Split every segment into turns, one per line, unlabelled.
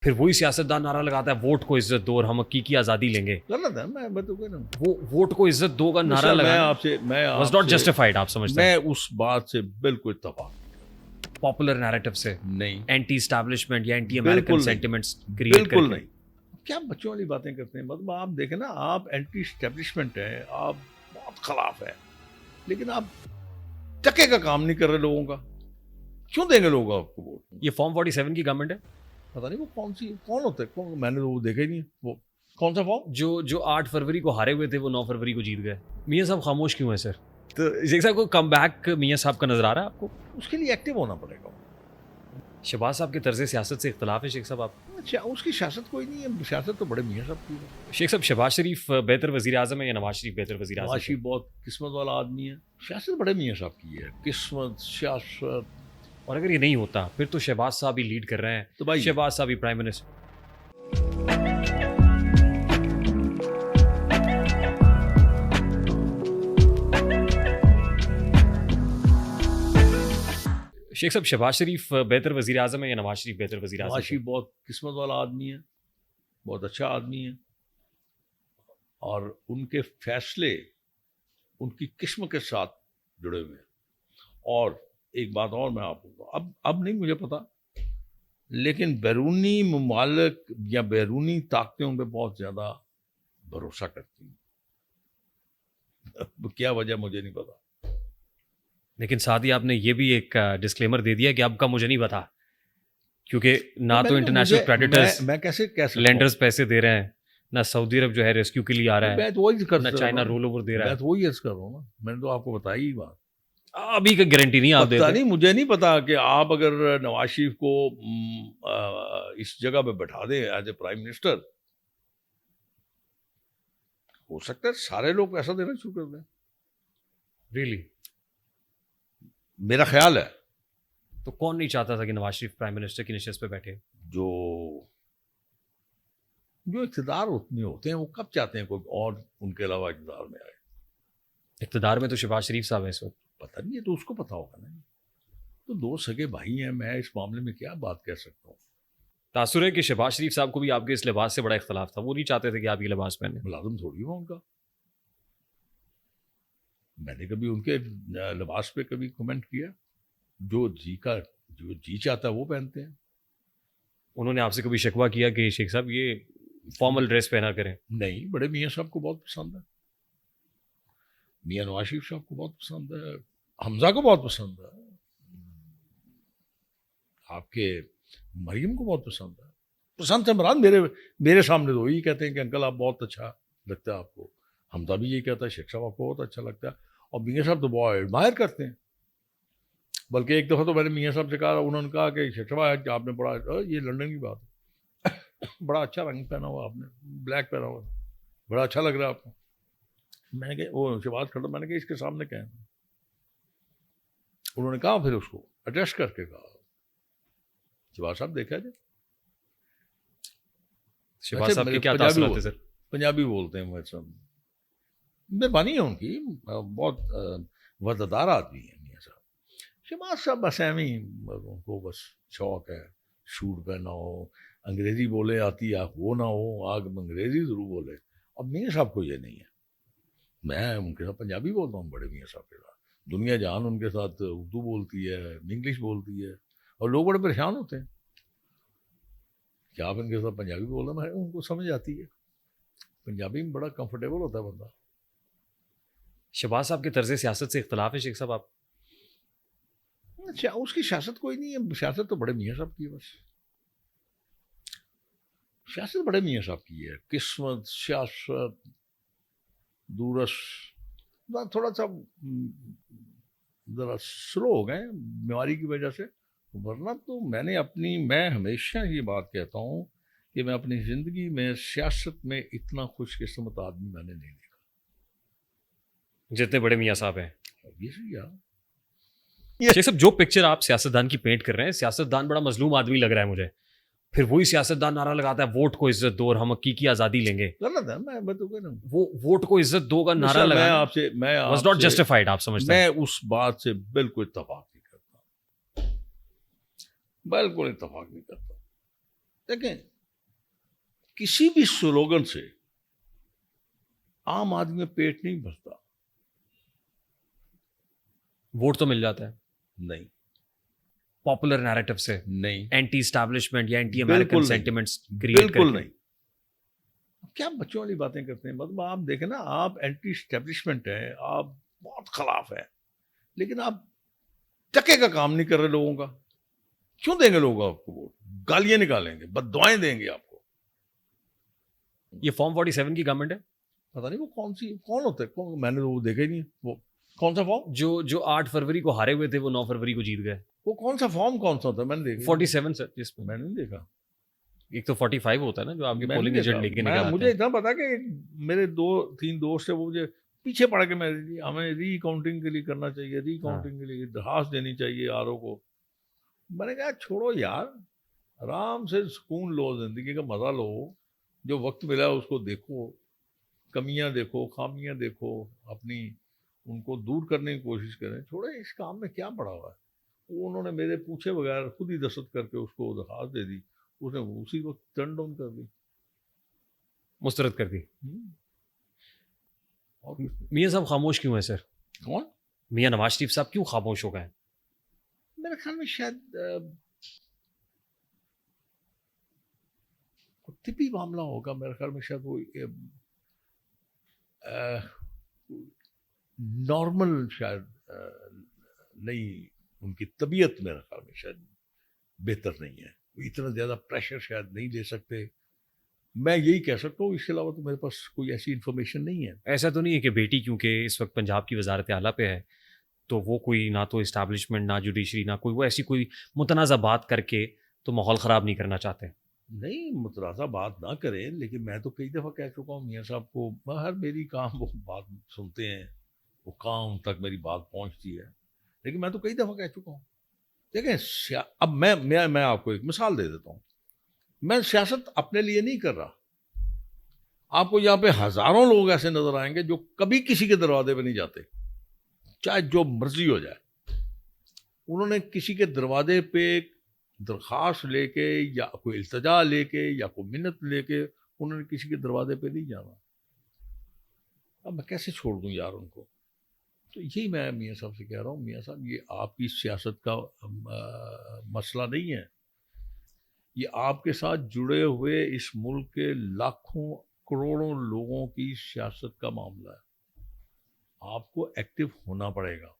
फिर वही सियासतदान नारा लगाता है वोट को इज्जत दो और हम हकी की आज़ादी लेंगे।
गलत है, मैं तो कह रहा हूँ
वो वोट को इज्जत दो का नारा लगाना वाज नॉट जस्टिफाइड, आप समझते हैं?
मैं उस बात से बिल्कुल इत्तेफाक
पॉपुलर नैरेटिव से
नहीं,
एंटी एस्टैब्लिशमेंट या एंटी
बिल्कुल
अमेरिकन
नहीं।
सेंटिमेंट्स क्रिएट
बिल्कुल
करके।
नहीं। क्या बच्चों वाली बातें करते हैं? मतलब आप देखें ना, आप एंटी एस्टेब्लिशमेंट है, आप बहुत खिलाफ है, लेकिन आप टके का काम नहीं कर रहे लोगों का। क्यों देंगे लोग आपको वोट?
ये फॉर्म 47 की गवर्नमेंट है
पता नहीं वो कौन होता है, मैंने तो वो देखा ही नहीं। वो कौन सा फॉर्म?
जो 8 फरवरी को हारे हुए थे वो 9 फरवरी को जीत गए। मियां साहब खामोश क्यों है सर? तो शेख साहब को कम बैक मियां साहब का नजर आ रहा है आपको?
उसके लिए एक्टिव होना पड़ेगा।
शहबाज साहब के तर्ज सियासत से इख्तलाफ है शेख साहब आप?
अच्छा, उसकी सियासत कोई नहीं है, सियासत तो बड़े मियाँ साहब की है।
शेख साहब शहबाज शरीफ बेहतर वजीर आजम है या नवाज शरीफ बेहतर वजीर
नवाज
आजम?
शरीफ बहुत किस्मत वाला आदमी है। सियासत बड़े मियाँ साहब की है, किस्मत, सियासत।
और अगर ये नहीं होता फिर तो शहबाज साहब ही लीड कर रहे हैं,
तो भाई
शहबाज साहब ही प्राइम मिनिस्टर। शेख साहब शहबाज शरीफ बेहतर वजीर आजम है या नवाज शरीफ बेहतर वजीर
नवाज
आजम?
शरीफ बहुत किस्मत वाला आदमी है, बहुत अच्छा आदमी है, और उनके फैसले उनकी किस्म के साथ जुड़े हुए हैं। और एक बात और मैं आपको, अब नहीं मुझे पता, लेकिन बैरूनी ममालिक या बैरूनी ताकतें उन पर बहुत ज़्यादा भरोसा करती हैं। क्या वजह मुझे नहीं पता।
लेकिन साथ ही आपने ये भी एक डिस्क्लेमर दे दिया कि अब का मुझे नहीं पता, क्योंकि ना तो इंटरनेशनल क्रेडिटर्स
मैं कैसे
लेंडर्स पैसे दे रहे हैं, ना सऊदी अरब जो है रेस्क्यू के लिए आ रहा है,
मैं तो वही कर
ना चाइना रोल ओवर दे रहा
मैं
है।
तो वही अर्ज कर रहा हूँ ना, मैंने तो आपको बताई ही बात।
अभी का गारंटी नहीं आप
पता
देते।
नहीं, मुझे नहीं पता कि आप अगर नवाज शरीफ को इस जगह पे बैठा दें एज ए प्राइम मिनिस्टर, हो सकता है सारे लोग पैसा देना शुरू कर दें।
रियली?
मेरा ख्याल है
तो कौन नहीं चाहता था कि नवाज शरीफ प्राइम मिनिस्टर की नशिस्त पे बैठे?
जो इक़्तिदार में होते हैं वो कब चाहते हैं कोई और उनके अलावा इक़्तिदार में आए?
इक़्तिदार में तो शहबाज शरीफ साहब है इस वक्त।
पता नहीं है, तो उसको पता होगा ना। तो दो सगे भाई हैं, मैं इस मामले में क्या बात कह सकता हूँ।
तासुर है कि शहबाज शरीफ साहब को भी आपके इस लिबास से बड़ा इख्तलाफ था, वो नहीं चाहते थे कि आप ये लिबास पहने।
मुलाजिम थोड़ी हुआ उनका, मैंने कभी उनके लिबास पे कभी कमेंट किया? जो जी चाहता है वो पहनते हैं।
उन्होंने आपसे कभी शिकवा किया कि शेख साहब ये फॉर्मल ड्रेस पहना करें?
नहीं, बड़े मियाँ साहब को बहुत पसंद है, मियाँ नवाज शरीफ साहब को बहुत पसंद है, हमजा को बहुत पसंद है, आपके मरियम को बहुत पसंद है। पसंद है मरान, मेरे सामने तो यही कहते हैं कि अंकल आप बहुत अच्छा लगता है आपको। हमजा भी यही कहता है, शेख साहब आपको बहुत अच्छा लगता है, और मियाँ साहब तो बहुत एडमायर करते हैं। बल्कि एक दफ़ा तो मैंने मियाँ साहब से कहा, उन्होंने कहा कि शेख साहब आपने बड़ा, ये लंदन की बात है, बड़ा अच्छा रंग पहना हुआ आपने, ब्लैक पहना हुआ, बड़ा अच्छा लग रहा है आपको। मैंने कहा, वो शहबाज खड़ा, मैंने कहा इसके सामने क्या है? उन्होंने कहा, फिर उसको एड्रेस करके कहा, शहबाज साहब देखा जाए।
शहबाज साहब के क्या तासुरात थे सर?
पंजाबी बोलते हैं वो सब, मेहरबानी है उनकी, बहुत वफादार आदमी है मियाँ साहब। शहबाज साहब बस एवं ही, उनको बस शौक है सूट पहना हो, अंग्रेज़ी बोले आती है, वो ना हो आग अंग्रेज़ी ज़रूर बोले। अब मियाँ साहब को ये नहीं है, मैं उनके साथ पंजाबी बोलता हूँ, बड़े मियाँ साहब के साथ। दुनिया जहान उनके साथ उर्दू बोलती है, इंग्लिश बोलती है, और लोग बड़े परेशान होते हैं कि आप इनके साथ पंजाबी बोल रहे हैं। उनको समझ आती है, पंजाबी में बड़ा कंफर्टेबल होता है बंदा।
शहबाज साहब के तर्ज सियासत से इख्तलाफ है शेख साहब आप?
अच्छा, उसकी सियासत कोई नहीं है, सियासत तो बड़े मियाँ साहब की है। बस सियासत बड़े मियाँ साहब की है, किस्मत, सियासत, दूरस। थोड़ा सा ज़रा स्लो हो गए बीमारी की वजह से, वरना तो मैं हमेशा ये बात कहता हूँ कि मैं अपनी ज़िंदगी में सियासत में इतना खुशकिस्मत आदमी मैंने नहीं देखा
जितने बड़े मियाँ साहब हैं। शेख साहब, जो पिक्चर आप सियासतदान की पेंट कर रहे हैं, सियासतदान बड़ा मजलूम आदमी लग रहा है मुझे। फिर वही सियासतदान नारा लगाता है वोट को इज्जत दो और हम हकी की आज़ादी लेंगे।
गलत है, मैं तो कह रहा हूँ
वो वोट को इज्जत दो का नारा लगाना वाज नॉट जस्टिफाइड, आप समझते हैं?
मैं उस बात से बिल्कुल इत्तेफाक नहीं करता, बिल्कुल इत्तेफाक नहीं करता। देखें, किसी भी स्लोगन से आम आदमी में पेट नहीं भरता।
वोट तो मिल जाता है
नहीं,
पॉपुलर नैरेटिव से,
नहीं,
एंटी स्टैब्लिशमेंट या एंटी
बिल्कुल
अमेरिकन
नहीं,
सेंटिमेंट्स क्रिएट
बिल्कुल
करके।
नहीं। क्या बच्चों वाली बातें करते हैं? मतलब आप देखें ना, आप एंटी स्टैब्लिशमेंट है, आप बहुत खिलाफ है, लेकिन आप टके का काम नहीं कर रहे लोगों का। क्यों देंगे लोग आपको वोट? गालियां निकालेंगे, बददुआएं देंगे आपको।
ये फॉर्म 47 की गवर्नमेंट है।
पता नहीं वो कौन होता है, मैंने तो वो देखा ही नहीं। वो कौन सा फॉर्म?
जो 8 फरवरी को हारे हुए थे वो 9 फरवरी को जीत गए।
वो कौन सा फॉर्म कौन सा होता है? मैंने देखा
47 सर, जिसमें
मैंने नहीं देखा।
एक तो 45 होता है ना जो आपके
मैंने
पोलिंग
नहीं
एजेंट
देखा।
लेके निकल आते
मुझे
हैं।
इतना पता कि मेरे 2-3 दोस्त है, वो मुझे पीछे पड़ के मैं हमें रीकाउंटिंग के लिए करना चाहिए, रीकाउंटिंग के लिए दरखास्त देनी चाहिए आरओ को। मैंने कहा छोड़ो यार, आराम से सुकून लो, जिंदगी का मजा लो, जो वक्त मिला है उसको देखो, कमियां देखो, खामियां देखो, अपनी उनको दूर करने की कोशिश करें। छोड़े, इस काम में क्या पड़ा हुआ है? वो उन्होंने मेरे पूछे बगैर खुद ही दस्तखत करके उसको दरखास्त दे दी, उसने उसी वक्त टर्न डाउन कर दी।
मुस्तरद कर दी।
और कुछ नहीं।
मियां साहब खामोश क्यों है सर?
कौन?
मियां नवाज शरीफ साहब क्यों खामोश हो गए?
मेरे ख्याल में शायद तिब्बी मामला होगा। मेरे ख्याल में शायद वो नॉर्मल शायद नहीं, उनकी तबीयत मेरे ख्याल में शायद बेहतर नहीं है। इतना ज़्यादा प्रेशर शायद नहीं ले सकते, मैं यही कह सकता हूँ। इसके अलावा तो मेरे पास कोई ऐसी इन्फॉर्मेशन नहीं है।
ऐसा तो नहीं है कि बेटी क्योंकि इस वक्त पंजाब की वजारत आला पे है तो वो कोई ना तो इस्टेब्लिशमेंट ना जुडिशरी ना कोई वो ऐसी कोई मुतनाज़ा बात करके तो माहौल ख़राब नहीं करना चाहते?
नहीं, मुतराज़ा बात ना करें, लेकिन मैं तो कई दफ़ा कह चुका हूँ मियाँ साहब को, हर मेरी काम वो बात सुनते हैं, वो काम तक मेरी बात पहुँचती है, लेकिन मैं तो कई दफ़ा कह चुका हूँ। देखें, अब मैं आपको एक मिसाल दे देता हूँ। मैं सियासत अपने लिए नहीं कर रहा। आपको यहाँ पे हज़ारों लोग ऐसे नज़र आएंगे जो कभी किसी के दरवाजे पे नहीं जाते, चाहे जो मर्जी हो जाए। उन्होंने किसी के दरवाजे पे दरखास्त लेके या कोई इल्तजा लेके या कोई मिन्नत लेके उन्होंने किसी के दरवाजे पे नहीं जाना। अब मैं कैसे छोड़ दूं यार उनको? तो यही मैं मियाँ साहब से कह रहा हूँ, मियाँ साहब ये आपकी सियासत का मसला नहीं है, ये आपके साथ जुड़े हुए इस मुल्क के लाखों करोड़ों लोगों की सियासत का मामला है। आपको एक्टिव होना पड़ेगा।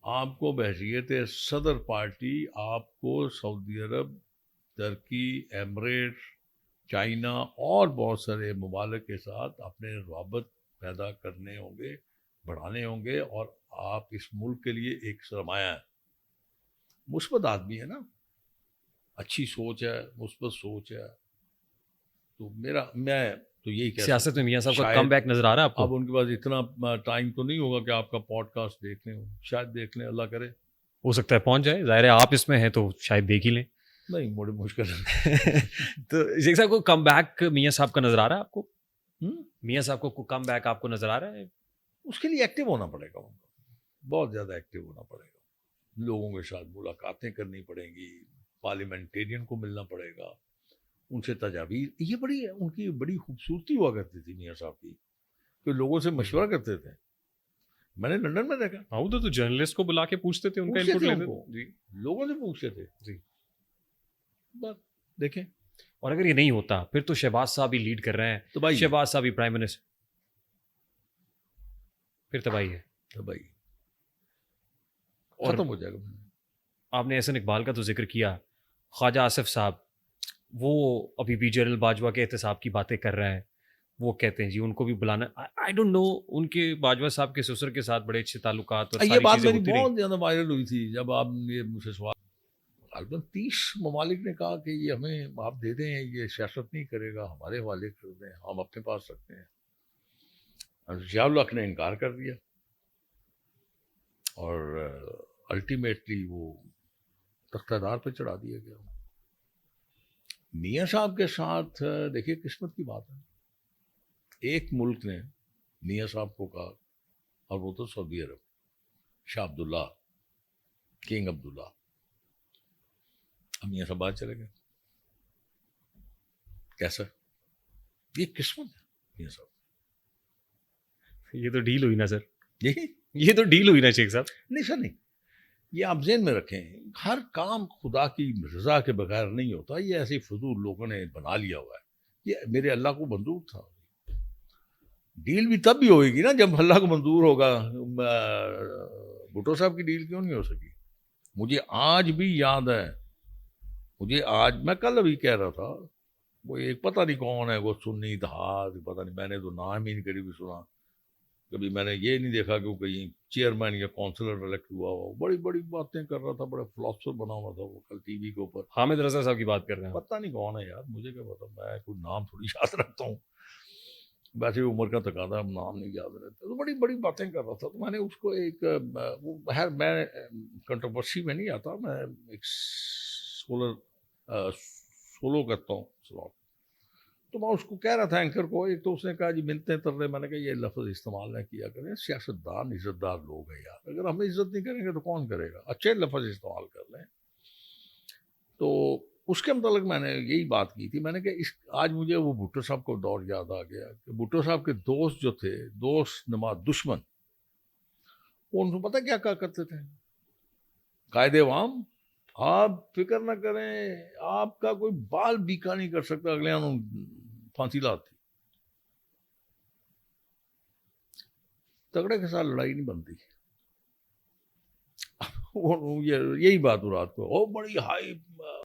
आपको बहैसियत सदर पार्टी, आपको सऊदी अरब, तुर्की, एमरेट्स, चाइना और बहुत सारे ममालिक के साथ अपने रवाबत पैदा करने होंगे, बढ़ाने होंगे, और आप इस मुल्क के लिए एक सरमाया है। मुस्बत आदमी है ना, अच्छी सोच है, मुस्बत सोच है, तो मैं तो यही कह
सियासत
सकता
में मियां साहब का
शायद
कम बैक नजर आ रहा है आपको?
अब उनके पास इतना टाइम तो नहीं होगा कि आपका पॉडकास्ट देख लें, शायद देख लें, अल्लाह करे।
हो सकता है पहुंच जाए, जाहिर है आप इसमें हैं तो शायद देख ही लें।
नहीं, बड़ी मुश्किल है।
तो शेख साहब को कम बैक मियां साहब का नजर आ रहा है आपको?
हम्म?
मियां साहब को कम बैक आपको नजर आ रहा है?
उसके लिए एक्टिव होना पड़ेगा उनको, बहुत ज़्यादा एक्टिव होना पड़ेगा। लोगों के साथ मुलाकातें करनी पड़ेंगी, पार्लियामेंटेरियन को मिलना पड़ेगा, उनसे तजावीज़, ये बड़ी उनकी बड़ी खूबसूरती हुआ करती थी मियाँ साहब की, कि लोगों से मशवरा करते थे। मैंने लंदन में देखा,
हाँ उधर तो जर्नलिस्ट को बुला के पूछते थे, उनका
पूछते
इनपुट
थे
लेते
उनको।
थे जी।
लोगों से पूछते थे
जी।
बस। देखें
और अगर ये नहीं होता फिर तो शहबाज साहब ही लीड कर रहे हैं,
तो भाई,
शहबाज साहब ही प्राइम मिनिस्टर, फिर तबाही है।
तो भाई
और
खत्म हो जाएगा।
आपने एहसन इकबाल का तो जिक्र किया, ख्वाजा आसिफ साहब वो अभी भी जनरल बाजवा के एहतसाब की बातें कर रहे हैं। वो कहते हैं जी उनको भी बुलाना, आई डोंट नो, उनके बाजवा साहब के ससुर के साथ बड़े अच्छे ताल्लुकात और
ये
सारी
बात
चीजें
मेरी
होती रही।
बहुत ज़्यादा वायरल हुई थी जब आपने मुझसे सवाल, तकरीबन 30 ममालिक ने कहा कि ये हमें आप दे दें, ये सियासत नहीं करेगा, हमारे हवाले कर दें, हम अपने पास रखते हैं। जियाउल हक ने इनकार कर दिया और अल्टीमेटली वो तख्तादार पे चढ़ा दिया गया। मियाँ साहब के साथ देखिए किस्मत की बात है, एक मुल्क ने मियाँ साहब को कहा, और वो तो सऊदी अरब, शाह अब्दुल्ला, किंग अब्दुल्ला। अब मियाँ साहब बात चले गए। कैसा? ये किस्मत है ये सब।
ये तो डील हुई ना सर,
यही
ये तो डील हुई ना शेख साहब।
नहीं सर, नहीं, ये आप ज़हन में रखें, हर काम खुदा की रज़ा के बगैर नहीं होता। ये ऐसे फजूल लोगों ने बना लिया हुआ है। ये मेरे अल्लाह को मंजूर था। डील भी तब भी होएगी ना जब अल्लाह को मंजूर होगा। भुट्टो साहब की डील क्यों नहीं हो सकी? मुझे आज भी याद है, मुझे आज, मैं कल अभी कह रहा था, वो एक पता नहीं कौन है, वो सुन्नी था, पता नहीं, मैंने तो नाम ही नहीं कभी भी सुना। कभी मैंने ये नहीं देखा कि वो कहीं चेयरमैन या काउंसलर इलेक्ट हुआ हो। बड़ी बड़ी बातें कर रहा था, बड़ा फिलोसफर बना हुआ था वो, कल टीवी के ऊपर।
हामिद रजा साहब की बात कर रहे हैं आप?
पता नहीं कौन है यार, मुझे क्या पता, मैं कोई नाम थोड़ी याद रखता हूँ। वैसे भी उम्र का तकादा, अब नाम नहीं याद रहता। तो बड़ी बड़ी बातें कर रहा था, तो मैंने उसको एक वो खैर मैं कंट्रोवर्सी में नहीं आता, मैं एक सोलो करता हूँ स्लॉट। तो मैं उसको कह रहा था एंकर को, एक तो उसने कहा जी मिलते तरले, मैंने कहा ये लफ्ज़ इस्तेमाल ना किया करें, सियासतदान इज़्ज़तदार लोग हैं यार, अगर हम इज़्ज़त नहीं करेंगे तो कौन करेगा, अच्छे लफ्ज़ इस्तेमाल कर लें। तो उसके मतलब मैंने यही बात की थी, मैंने कहा इस, आज मुझे वो भुट्टो साहब को दौर याद आ गया कि भुट्टो साहब के दोस्त जो थे, दोस्त नमा दुश्मन, वो उनको पता क्या कहा करते थे, कायदे वाम, आप फिक्र ना करें, आपका कोई बाल बीका नहीं कर सकता, अगले फांसी लाती। तगड़े के साथ लड़ाई नहीं बनती। वो ये यही बात हो रात को, ओ बड़ी हाई